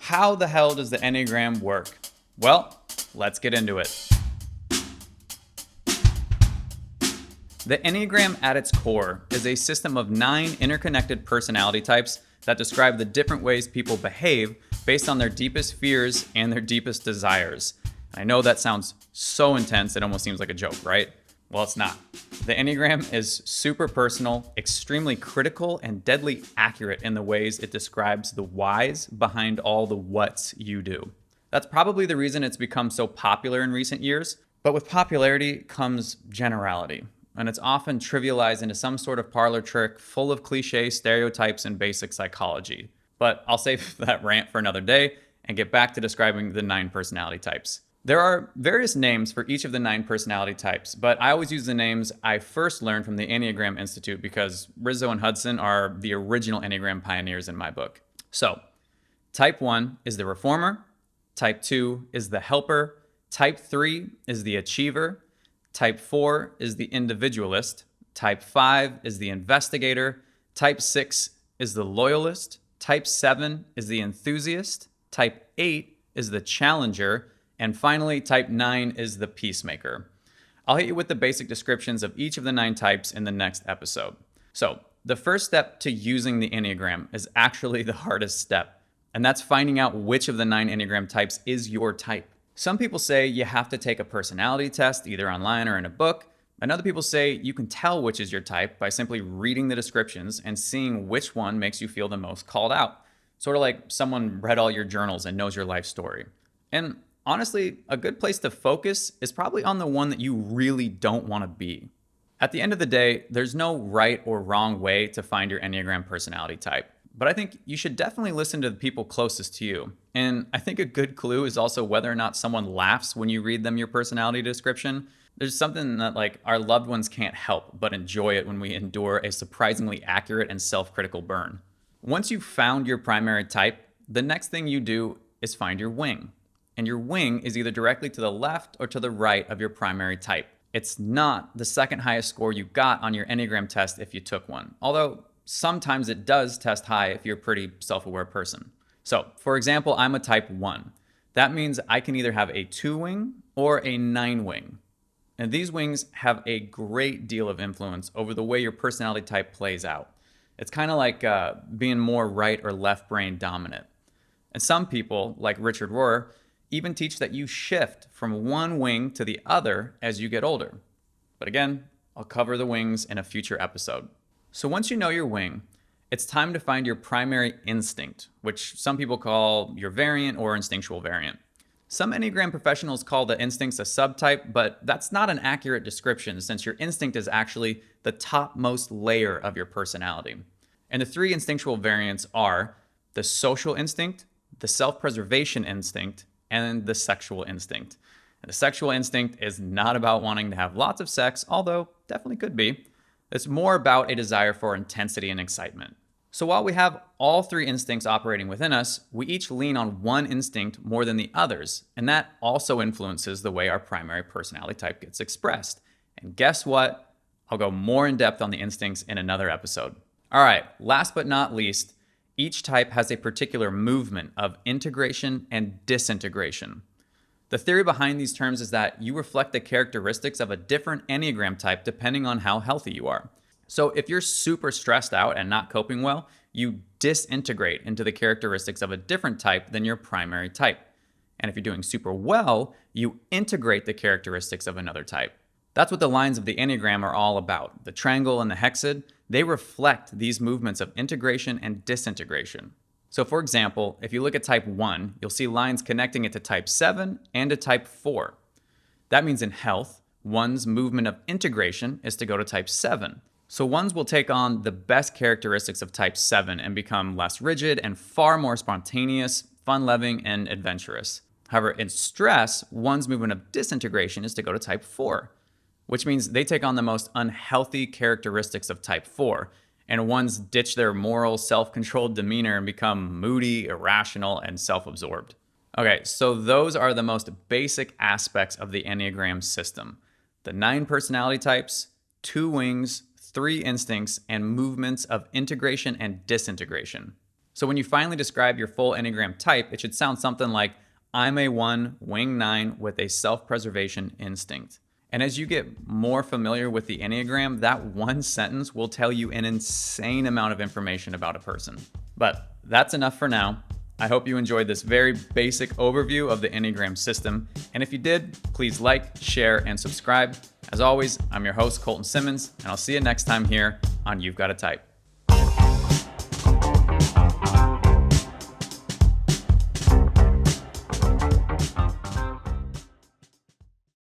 how the hell does the Enneagram work? Well, let's get into it. The Enneagram at its core is a system of 9 interconnected personality types that describe the different ways people behave based on their deepest fears and their deepest desires. I know that sounds so intense, it almost seems like a joke, right? Well, it's not. The Enneagram is super personal, extremely critical, and deadly accurate in the ways it describes the whys behind all the whats you do. That's probably the reason it's become so popular in recent years, but with popularity comes generality, and it's often trivialized into some sort of parlor trick full of cliche stereotypes and basic psychology. But I'll save that rant for another day and get back to describing the 9 personality types. There are various names for each of the 9 personality types, but I always use the names I first learned from the Enneagram Institute because Rizzo and Hudson are the original Enneagram pioneers in my book. So, type 1 is the reformer, type 2 is the helper, type 3 is the achiever, type 4 is the individualist, type 5 is the investigator, type 6 is the loyalist, type 7 is the enthusiast, type 8 is the challenger, and finally, type 9 is the peacemaker. I'll hit you with the basic descriptions of each of the 9 types in the next episode. So, the first step to using the Enneagram is actually the hardest step, and that's finding out which of the 9 Enneagram types is your type. Some people say you have to take a personality test, either online or in a book, and other people say you can tell which is your type by simply reading the descriptions and seeing which one makes you feel the most called out. Sort of like someone read all your journals and knows your life story. And honestly, a good place to focus is probably on the one that you really don't want to be. At the end of the day, there's no right or wrong way to find your Enneagram personality type, but I think you should definitely listen to the people closest to you. And I think a good clue is also whether or not someone laughs when you read them your personality description. There's something that our loved ones can't help but enjoy it when we endure a surprisingly accurate and self-critical burn. Once you've found your primary type, the next thing you do is find your wing. And your wing is either directly to the left or to the right of your primary type. It's not the second highest score you got on your Enneagram test if you took one, although sometimes it does test high if you're a pretty self-aware person. So, for example, I'm a type 1. That means I can either have a 2 wing or a 9 wing. And these wings have a great deal of influence over the way your personality type plays out. It's kind of like being more right or left brain dominant. And some people, like Richard Rohr, even teach that you shift from one wing to the other as you get older. But again, I'll cover the wings in a future episode. So once you know your wing, it's time to find your primary instinct, which some people call your variant or instinctual variant. Some Enneagram professionals call the instincts a subtype, but that's not an accurate description since your instinct is actually the topmost layer of your personality. And the 3 instinctual variants are the social instinct, the self-preservation instinct, and the sexual instinct. And the sexual instinct is not about wanting to have lots of sex, although definitely could be. It's more about a desire for intensity and excitement. So while we have all 3 instincts operating within us, we each lean on one instinct more than the others, and that also influences the way our primary personality type gets expressed. And guess what? I'll go more in depth on the instincts in another episode. All right, last but not least, each type has a particular movement of integration and disintegration. The theory behind these terms is that you reflect the characteristics of a different Enneagram type depending on how healthy you are. So if you're super stressed out and not coping well, you disintegrate into the characteristics of a different type than your primary type. And if you're doing super well, you integrate the characteristics of another type. That's what the lines of the Enneagram are all about. The triangle and the hexad, they reflect these movements of integration and disintegration. So for example, if you look at type 1, you'll see lines connecting it to type 7 and to type 4. That means in health, one's movement of integration is to go to type 7. So ones will take on the best characteristics of type 7 and become less rigid and far more spontaneous, fun-loving, and adventurous. However, in stress, one's movement of disintegration is to go to type 4, which means they take on the most unhealthy characteristics of type 4, and ones ditch their moral, self-controlled demeanor and become moody, irrational, and self-absorbed. Okay, so those are the most basic aspects of the Enneagram system. The 9 personality types, 2 wings, 3 instincts, and movements of integration and disintegration. So when you finally describe your full Enneagram type, it should sound something like, I'm a 1, wing 9 with a self-preservation instinct. And as you get more familiar with the Enneagram, that one sentence will tell you an insane amount of information about a person. But that's enough for now. I hope you enjoyed this very basic overview of the Enneagram system. And if you did, please like, share, and subscribe. As always, I'm your host, Colton Simmons, and I'll see you next time here on You've Got a Type.